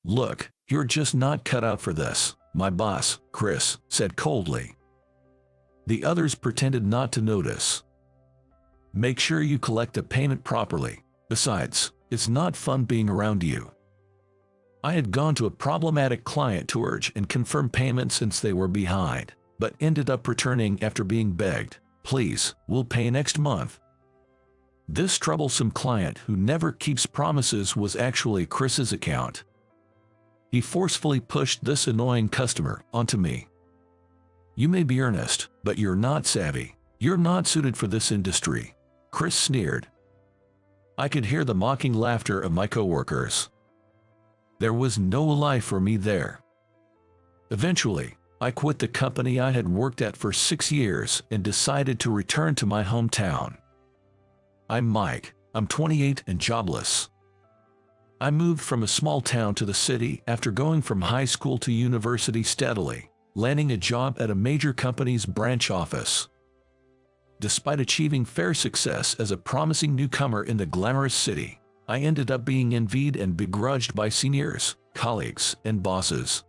"Look, you're just not cut out for this," my boss, Chris, said coldly. The others pretended not to notice. "Make sure you collect the payment properly. Besides, it's not fun being around you." I had gone to a problematic client to urge and confirm payment since they were behind, but ended up returning after being begged, "Please, we'll pay next month." This troublesome client who never keeps promises was actually Chris's account. He forcefully pushed this annoying customer onto me. "You may be earnest, but you're not savvy. You're not suited for this industry," Chris sneered. I could hear the mocking laughter of my coworkers. There was no life for me there. Eventually, I quit the company I had worked at for 6 years and decided to return to my hometown. I'm Mike. I'm 28 and jobless. I moved from a small town to the city after going from high school to university steadily, landing a job at a major company's branch office. Despite achieving fair success as a promising newcomer in the glamorous city, I ended up being envied and begrudged by seniors, colleagues, and bosses.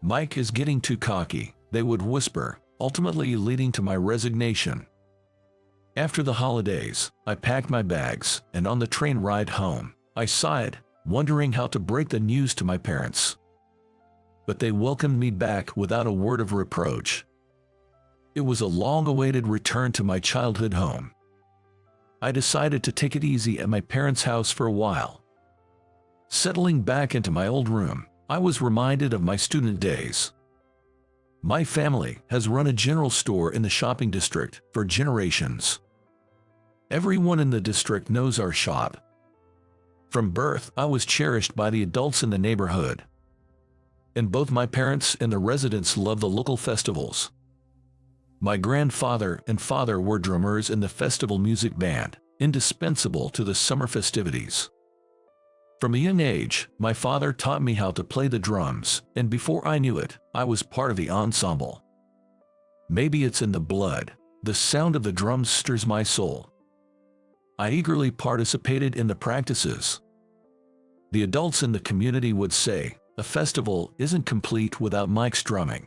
"Mike is getting too cocky," they would whisper, ultimately leading to my resignation. After the holidays, I packed my bags, and on the train ride home, I sighed, wondering how to break the news to my parents. But they welcomed me back without a word of reproach. It was a long-awaited return to my childhood home. I decided to take it easy at my parents' house for a while. Settling back into my old room, I was reminded of my student days. My family has run a general store in the shopping district for generations. Everyone in the district knows our shop. From birth, I was cherished by the adults in the neighborhood. And both my parents and the residents loved the local festivals. My grandfather and father were drummers in the festival music band, indispensable to the summer festivities. From a young age, my father taught me how to play the drums, and before I knew it, I was part of the ensemble. Maybe it's in the blood. The sound of the drums stirs my soul. I eagerly participated in the practices. The adults in the community would say, "A festival isn't complete without Mike's drumming."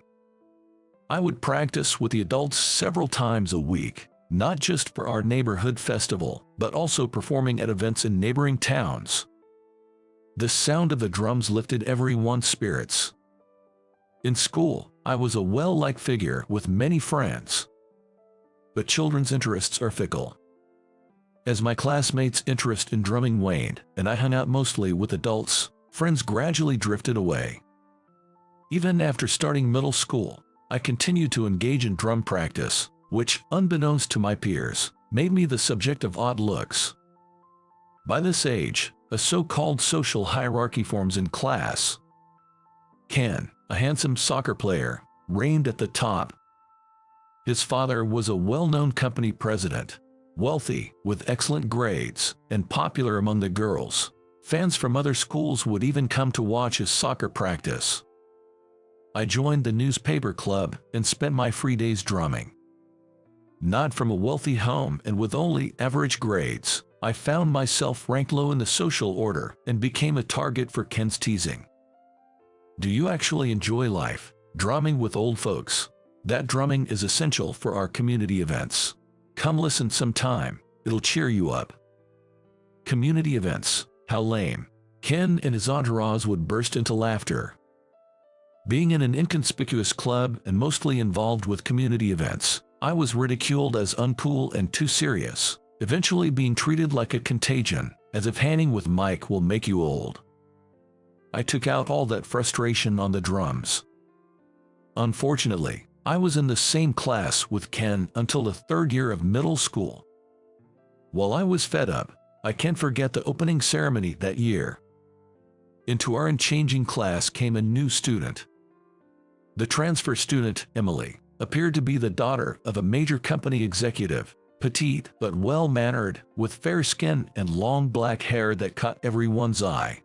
I would practice with the adults several times a week, not just for our neighborhood festival, but also performing at events in neighboring towns. The sound of the drums lifted everyone's spirits. In school, I was a well-liked figure with many friends. But children's interests are fickle. As my classmates' interest in drumming waned, and I hung out mostly with adults, friends gradually drifted away. Even after starting middle school, I continued to engage in drum practice, which, unbeknownst to my peers, made me the subject of odd looks. By this age, a so-called social hierarchy forms in class. Ken, a handsome soccer player, reigned at the top. His father was a well-known company president, wealthy, with excellent grades, and popular among the girls. Fans from other schools would even come to watch his soccer practice. I joined the newspaper club and spent my free days drumming. Not from a wealthy home and with only average grades, I found myself ranked low in the social order and became a target for Ken's teasing. Do you actually enjoy life, drumming with old folks? That drumming is essential for our community events. Come listen sometime, it'll cheer you up. Community events, how lame. Ken and his entourage would burst into laughter. Being in an inconspicuous club and mostly involved with community events, I was ridiculed as uncool and too serious, eventually being treated like a contagion, as if hanging with Mike will make you old. I took out all that frustration on the drums. Unfortunately, I was in the same class with Ken until the third year of middle school. While I was fed up, I can't forget the opening ceremony that year. Into our unchanging class came a new student. The transfer student, Emily, appeared to be the daughter of a major company executive, petite but well-mannered, with fair skin and long black hair that caught everyone's eye.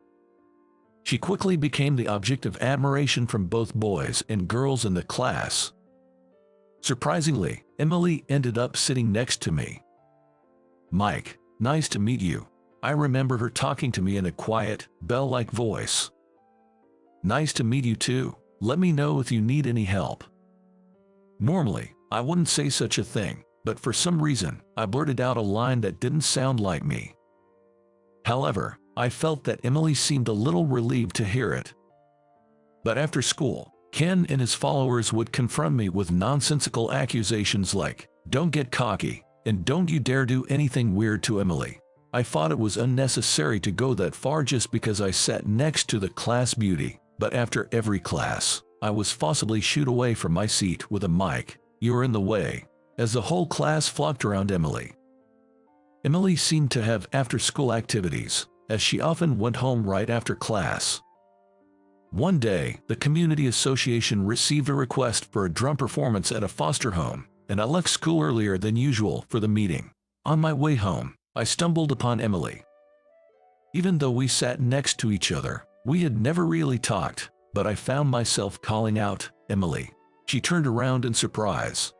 She quickly became the object of admiration from both boys and girls in the class. Surprisingly, Emily ended up sitting next to me. "Mike, nice to meet you." I remember her talking to me in a quiet, bell-like voice. Nice to meet you too. Let me know if you need any help. Normally, I wouldn't say such a thing, but for some reason, I blurted out a line that didn't sound like me. However, I felt that Emily seemed a little relieved to hear it. But after school, Ken and his followers would confront me with nonsensical accusations like, "Don't get cocky," and "Don't you dare do anything weird to Emily." I thought it was unnecessary to go that far just because I sat next to the class beauty, but after every class, I was forcibly shooed away from my seat with a mic. "You're in the way," as the whole class flocked around Emily. Emily seemed to have after-school activities, as she often went home right after class. One day, the community association received a request for a drum performance at a foster home, and I left school earlier than usual for the meeting. On my way home, I stumbled upon Emily. Even though we sat next to each other, we had never really talked, but I found myself calling out, "Emily." She turned around in surprise.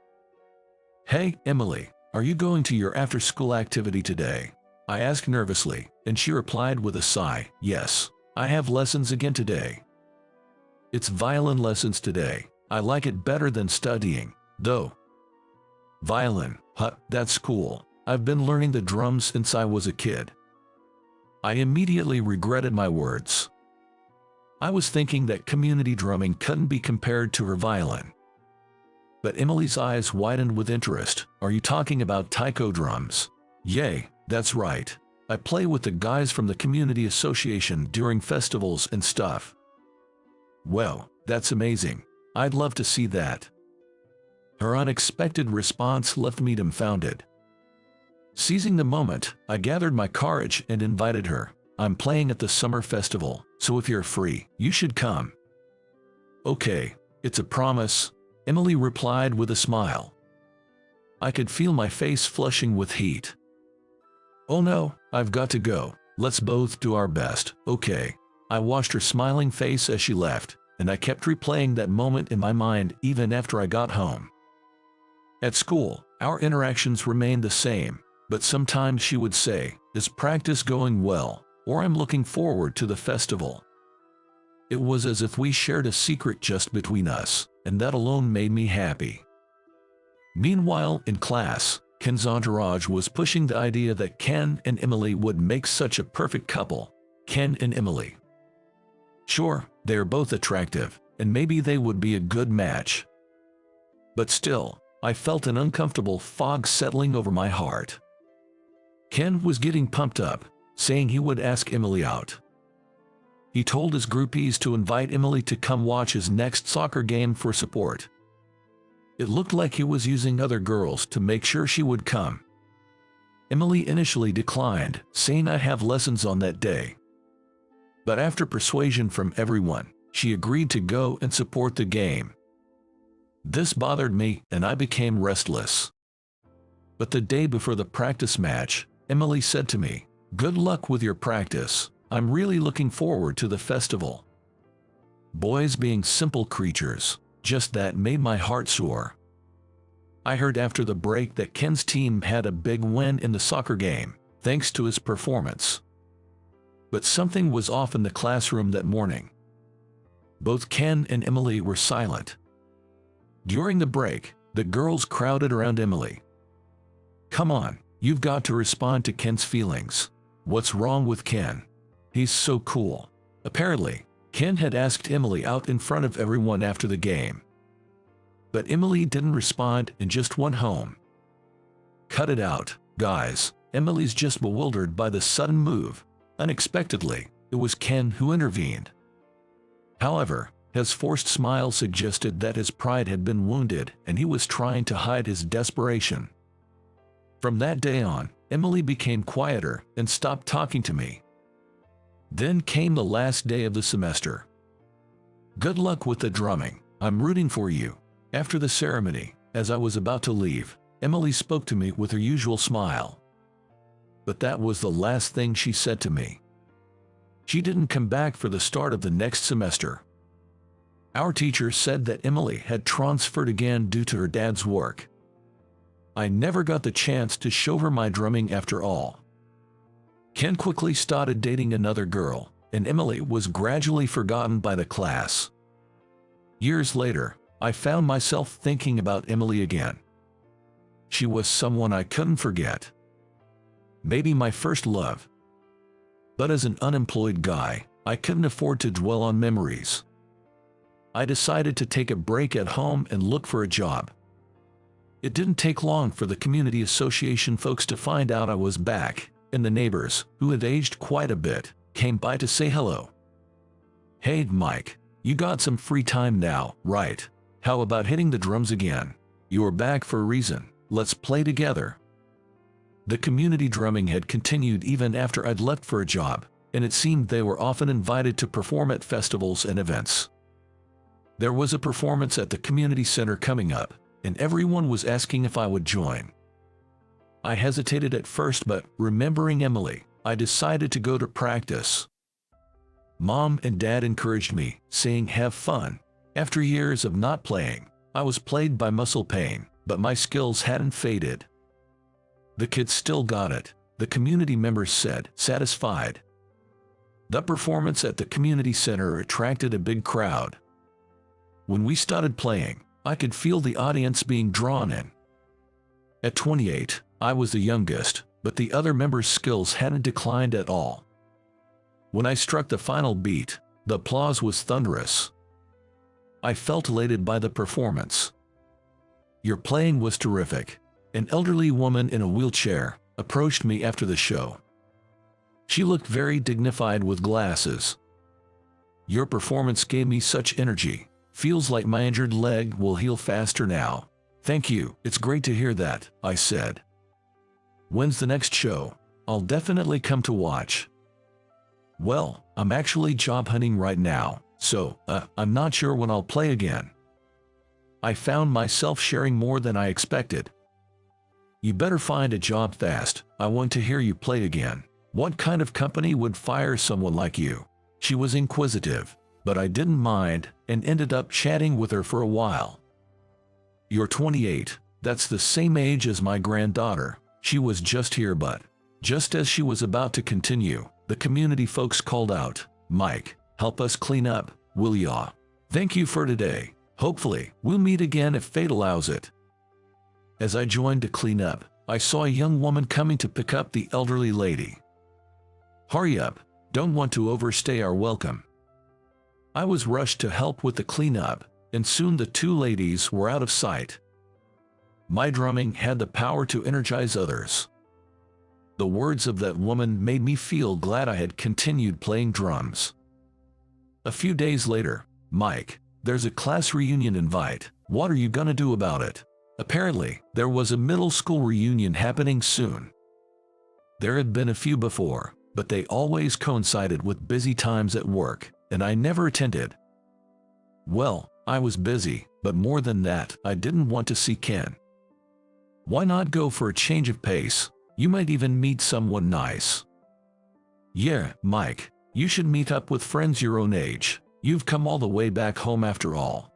"Hey, Emily, are you going to your after-school activity today?" I asked nervously, and she replied with a sigh, "Yes, I have lessons again today. It's violin lessons today. I like it better than studying, though." "Violin? Huh, that's cool. I've been learning the drums since I was a kid." I immediately regretted my words. I was thinking that community drumming couldn't be compared to her violin. But Emily's eyes widened with interest. "Are you talking about taiko drums?" "Yay, that's right. I play with the guys from the community association during festivals and stuff." "Well, that's amazing. I'd love to see that." Her unexpected response left me dumbfounded. Seizing the moment, I gathered my courage and invited her. "I'm playing at the summer festival, so if you're free, you should come." "Okay, it's a promise," Emily replied with a smile. I could feel my face flushing with heat. "Oh no, I've got to go. Let's both do our best, okay?" I watched her smiling face as she left, and I kept replaying that moment in my mind even after I got home. At school, our interactions remained the same, but sometimes she would say, "Is practice going well?" or "I'm looking forward to the festival." It was as if we shared a secret just between us, and that alone made me happy. Meanwhile, in class, Ken's entourage was pushing the idea that Ken and Emily would make such a perfect couple. Ken and Emily. Sure, they are both attractive, and maybe they would be a good match. But still, I felt an uncomfortable fog settling over my heart. Ken was getting pumped up, saying he would ask Emily out. He told his groupies to invite Emily to come watch his next soccer game for support. It looked like he was using other girls to make sure she would come. Emily initially declined, saying I have lessons on that day. But after persuasion from everyone, she agreed to go and support the game. This bothered me, and I became restless. But the day before the practice match, Emily said to me, "Good luck with your practice. I'm really looking forward to the festival." Boys being simple creatures, just that made my heart soar. I heard after the break that Ken's team had a big win in the soccer game, thanks to his performance. But something was off in the classroom that morning. Both Ken and Emily were silent. During the break, the girls crowded around Emily. "Come on, you've got to respond to Ken's feelings. What's wrong with Ken? He's so cool." Apparently, Ken had asked Emily out in front of everyone after the game. But Emily didn't respond and just went home. Cut it out, guys. Emily's just bewildered by the sudden move. Unexpectedly, it was Ken who intervened. However, his forced smile suggested that his pride had been wounded and he was trying to hide his desperation. From that day on, Emily became quieter and stopped talking to me. Then came the last day of the semester. "Good luck with the drumming. I'm rooting for you." After the ceremony, as I was about to leave, Emily spoke to me with her usual smile. But that was the last thing she said to me. She didn't come back for the start of the next semester. Our teacher said that Emily had transferred again due to her dad's work. I never got the chance to show her my drumming after all. Ken quickly started dating another girl, and Emily was gradually forgotten by the class. Years later, I found myself thinking about Emily again. She was someone I couldn't forget. Maybe my first love. But as an unemployed guy, I couldn't afford to dwell on memories. I decided to take a break at home and look for a job. It didn't take long for the community association folks to find out I was back, and the neighbors, who had aged quite a bit, came by to say hello. "Hey, Mike, you got some free time now, right? How about hitting the drums again? You're back for a reason. Let's play together." The community drumming had continued even after I'd left for a job, and it seemed they were often invited to perform at festivals and events. There was a performance at the community center coming up, and everyone was asking if I would join. I hesitated at first, but remembering Emily, I decided to go to practice. Mom and Dad encouraged me, saying have fun. After years of not playing, I was plagued by muscle pain, but my skills hadn't faded. The kids still got it, the community members said, satisfied. The performance at the community center attracted a big crowd. When we started playing, I could feel the audience being drawn in. At 28, I was the youngest, but the other members' skills hadn't declined at all. When I struck the final beat, the applause was thunderous. I felt elated by the performance. "Your playing was terrific." An elderly woman in a wheelchair approached me after the show. She looked very dignified with glasses. "Your performance gave me such energy. Feels like my injured leg will heal faster now." "Thank you, it's great to hear that," I said. "When's the next show? I'll definitely come to watch." "Well, I'm actually job hunting right now, so I'm not sure when I'll play again." I found myself sharing more than I expected. "You better find a job fast. I want to hear you play again. What kind of company would fire someone like you?" She was inquisitive, but I didn't mind and ended up chatting with her for a while. "You're 28, that's the same age as my granddaughter. She was just here," but just as she was about to continue, the community folks called out, "Mike, help us clean up, will ya? Thank you for today. Hopefully, we'll meet again if fate allows it." As I joined to clean up, I saw a young woman coming to pick up the elderly lady. "Hurry up, don't want to overstay our welcome." I was rushed to help with the cleanup, and soon the two ladies were out of sight. My drumming had the power to energize others. The words of that woman made me feel glad I had continued playing drums. A few days later, "Mike, there's a class reunion invite. What are you gonna do about it?" Apparently, there was a middle school reunion happening soon. There had been a few before, but they always coincided with busy times at work, and I never attended. Well, I was busy, but more than that, I didn't want to see Ken. Why not go for a change of pace? You might even meet someone nice. "Yeah, Mike, you should meet up with friends your own age. You've come all the way back home after all."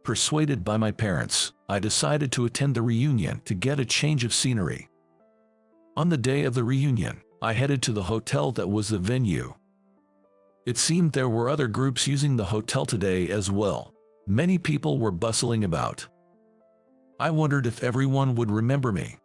Persuaded by my parents, I decided to attend the reunion to get a change of scenery. On the day of the reunion, I headed to the hotel that was the venue. It seemed there were other groups using the hotel today as well. Many people were bustling about. I wondered if everyone would remember me.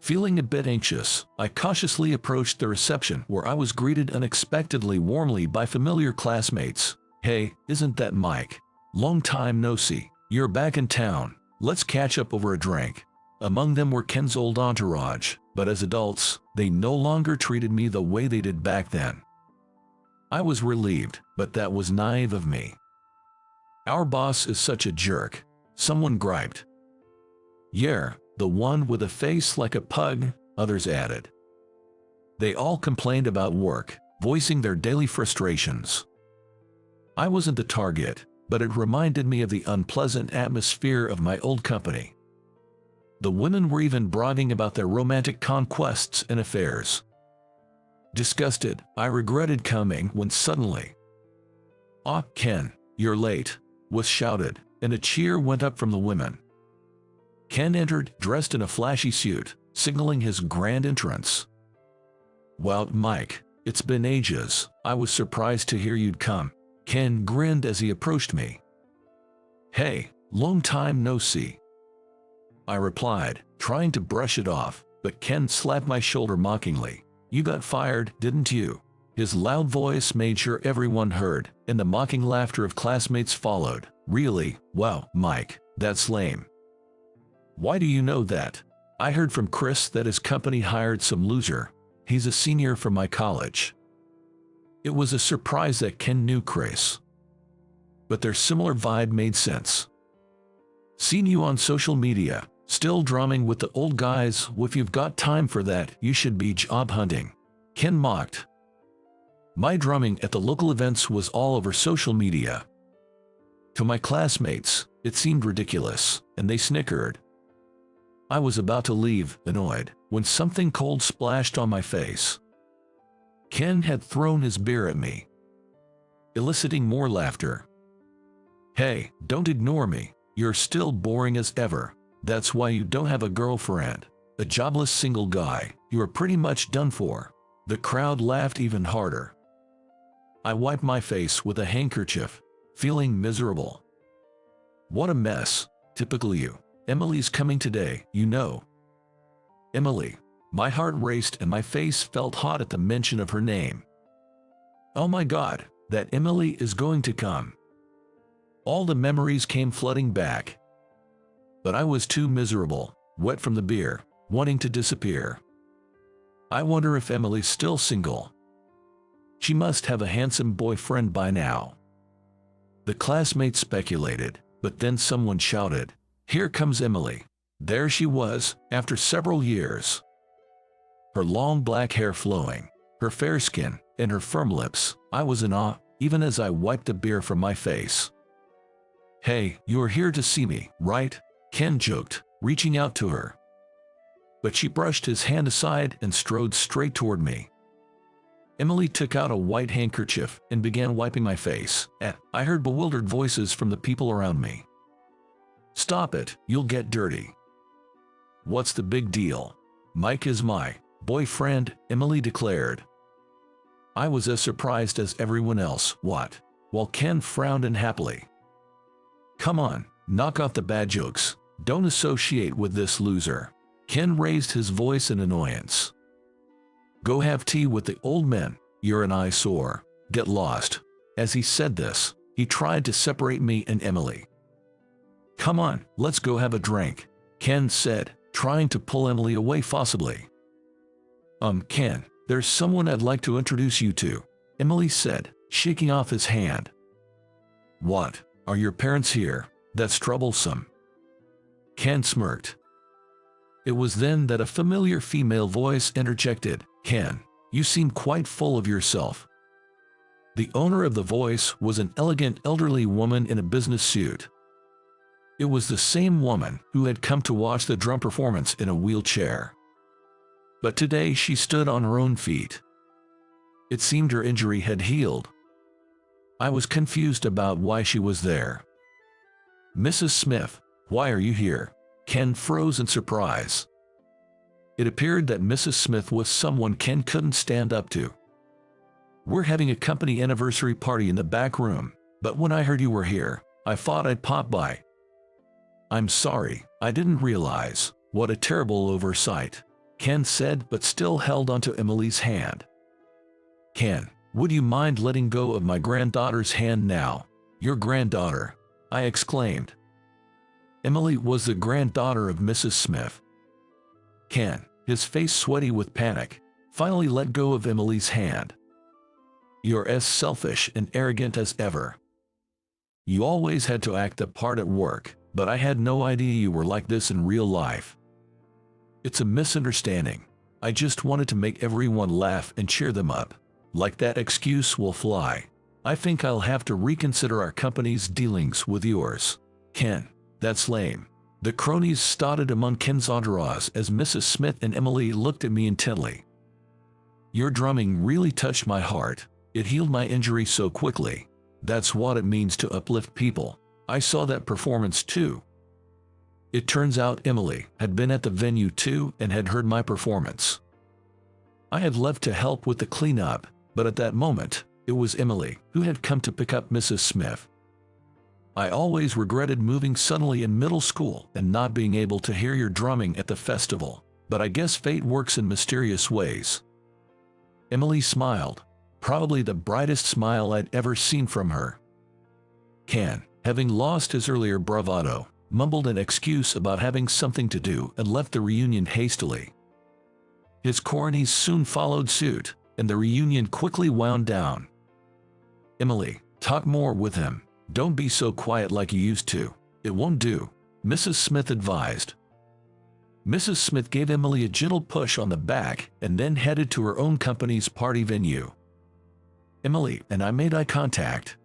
Feeling a bit anxious, I cautiously approached the reception where I was greeted unexpectedly warmly by familiar classmates. "Hey, isn't that Mike? Long time no see. You're back in town. Let's catch up over a drink." Among them were Ken's old entourage, but as adults, they no longer treated me the way they did back then. I was relieved, but that was naive of me. "Our boss is such a jerk," someone griped. "Yeah, the one with a face like a pug," others added. They all complained about work, voicing their daily frustrations. I wasn't the target, but it reminded me of the unpleasant atmosphere of my old company. The women were even bragging about their romantic conquests and affairs. Disgusted, I regretted coming when suddenly, "Ah, Ken, you're late," was shouted, and a cheer went up from the women. Ken entered, dressed in a flashy suit, signaling his grand entrance. "Wow, Mike, It's been ages. I was surprised to hear you'd come. Ken grinned as he approached me. Hey, long time no see, I replied, trying to brush it off, but Ken slapped my shoulder mockingly. You got fired, didn't you? His loud voice made sure everyone heard, and the mocking laughter of classmates followed. Really? Wow, Mike, that's lame. Why do you know that? I heard from Chris that his company hired some loser. He's a senior from my college. It was a surprise that Ken knew Chris, but their similar vibe made sense. Seen you on social media, still drumming with the old guys. If you've got time for that, you should be job hunting. Ken mocked. My drumming at the local events was all over social media. To my classmates, it seemed ridiculous, and they snickered. I was about to leave, annoyed, when something cold splashed on my face. Ken had thrown his beer at me, eliciting more laughter. Hey, don't ignore me. You're still boring as ever. That's why you don't have a girlfriend. A jobless single guy. You are pretty much done for. The crowd laughed even harder. I wiped my face with a handkerchief, feeling miserable. What a mess. Typical you. Emily's coming today, you know. Emily. My heart raced and my face felt hot at the mention of her name. Oh my God, that Emily is going to come. All the memories came flooding back. But I was too miserable, wet from the beer, wanting to disappear. I wonder if Emily's still single. She must have a handsome boyfriend by now. The classmates speculated, but then someone shouted, "Here comes Emily." There she was, after several years. Her long black hair flowing, her fair skin, and her firm lips. I was in awe, even as I wiped the beer from my face. Hey, you're here to see me, right? Ken joked, reaching out to her. But she brushed his hand aside and strode straight toward me. Emily took out a white handkerchief and began wiping my face, and I heard bewildered voices from the people around me. Stop it, you'll get dirty. What's the big deal? Mike is my boyfriend, Emily declared. I was as surprised as everyone else. What? While Ken frowned unhappily. Come on, knock off the bad jokes. Don't associate with this loser. Ken raised his voice in annoyance. Go have tea with the old men. You're an eyesore. Get lost. As he said this, he tried to separate me and Emily. Come on, let's go have a drink, Ken said, trying to pull Emily away forcibly. Ken, there's someone I'd like to introduce you to, Emily said, shaking off his hand. What? Are your parents here? That's troublesome. Ken smirked. It was then that a familiar female voice interjected, Ken, you seem quite full of yourself. The owner of the voice was an elegant elderly woman in a business suit. It was the same woman who had come to watch the drum performance in a wheelchair. But today she stood on her own feet. It seemed her injury had healed. I was confused about why she was there. Mrs. Smith, why are you here? Ken froze in surprise. It appeared that Mrs. Smith was someone Ken couldn't stand up to. We're having a company anniversary party in the back room, but when I heard you were here, I thought I'd pop by. I'm sorry, I didn't realize. What a terrible oversight, Ken said, but still held onto Emily's hand. Ken, would you mind letting go of my granddaughter's hand now? Your granddaughter, I exclaimed. Emily was the granddaughter of Mrs. Smith. Ken, his face sweaty with panic, finally let go of Emily's hand. You're as selfish and arrogant as ever. You always had to act the part at work, but I had no idea you were like this in real life. It's a misunderstanding. I just wanted to make everyone laugh and cheer them up. Like that excuse will fly. I think I'll have to reconsider our company's dealings with yours. Ken, that's lame. The cronies started among Ken's entourage as Mrs. Smith and Emily looked at me intently. Your drumming really touched my heart. It healed my injury so quickly. That's what it means to uplift people. I saw that performance too. It turns out Emily had been at the venue too and had heard my performance. I had left to help with the cleanup, But at that moment, it was Emily who had come to pick up Mrs. Smith. I always regretted moving suddenly in middle school and not being able to hear your drumming at the festival, but I guess fate works in mysterious ways. Emily smiled, probably the brightest smile I'd ever seen from her. Ken, having lost his earlier bravado, mumbled an excuse about having something to do and left the reunion hastily. His cornies soon followed suit, and the reunion quickly wound down. Emily, talk more with him. Don't be so quiet like you used to. It won't do, Mrs. Smith advised. Mrs. Smith gave Emily a gentle push on the back and then headed to her own company's party venue. Emily and I made eye contact.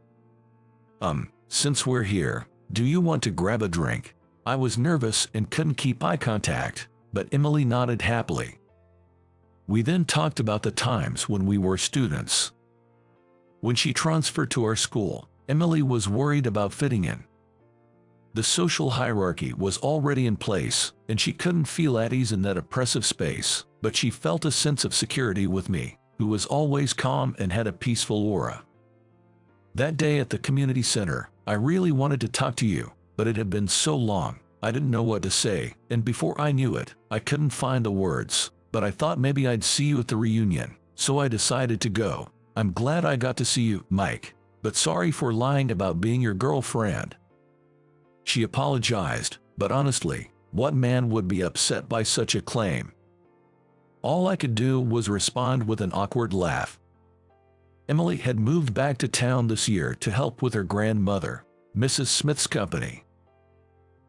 Since we're here, do you want to grab a drink? I was nervous and couldn't keep eye contact, but Emily nodded happily. We then talked about the times when we were students. When she transferred to our school, Emily was worried about fitting in. The social hierarchy was already in place, and she couldn't feel at ease in that oppressive space, but she felt a sense of security with me, who was always calm and had a peaceful aura. That day at the community center, I really wanted to talk to you, but it had been so long, I didn't know what to say, and before I knew it, I couldn't find the words, but I thought maybe I'd see you at the reunion, so I decided to go. I'm glad I got to see you, Mike, but sorry for lying about being your girlfriend. She apologized, but honestly, what man would be upset by such a claim? All I could do was respond with an awkward laugh. Emily had moved back to town this year to help with her grandmother, Mrs. Smith's company.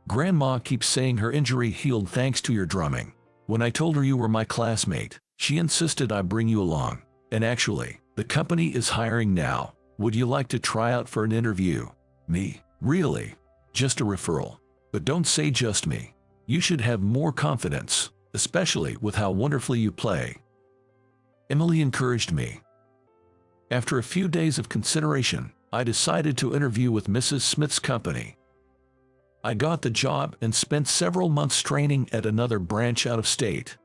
Grandma keeps saying her injury healed thanks to your drumming. When I told her you were my classmate, she insisted I bring you along. And actually, the company is hiring now. Would you like to try out for an interview? Me? Really? Just a referral. But don't say just me. You should have more confidence, especially with how wonderfully you play. Emily encouraged me. After a few days of consideration, I decided to interview with Mrs. Smith's company. I got the job and spent several months training at another branch out of state.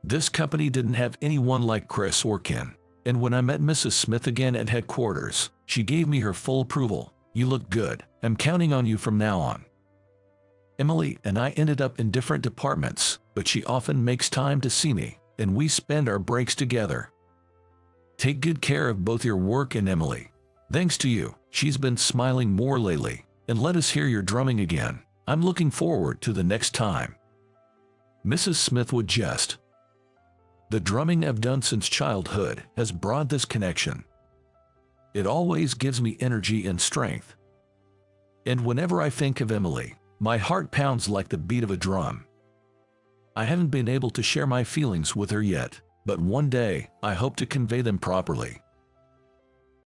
This company didn't have anyone like Chris or Ken, and when I met Mrs. Smith again at headquarters, she gave me her full approval. You look good. I'm counting on you from now on. Emily and I ended up in different departments, but she often makes time to see me, and we spend our breaks together. Take good care of both your work and Emily. Thanks to you, she's been smiling more lately, and let us hear your drumming again. I'm looking forward to the next time. Mrs. Smith would jest. The drumming I've done since childhood has brought this connection. It always gives me energy and strength. And whenever I think of Emily, my heart pounds like the beat of a drum. I haven't been able to share my feelings with her yet, but one day I hope to convey them properly.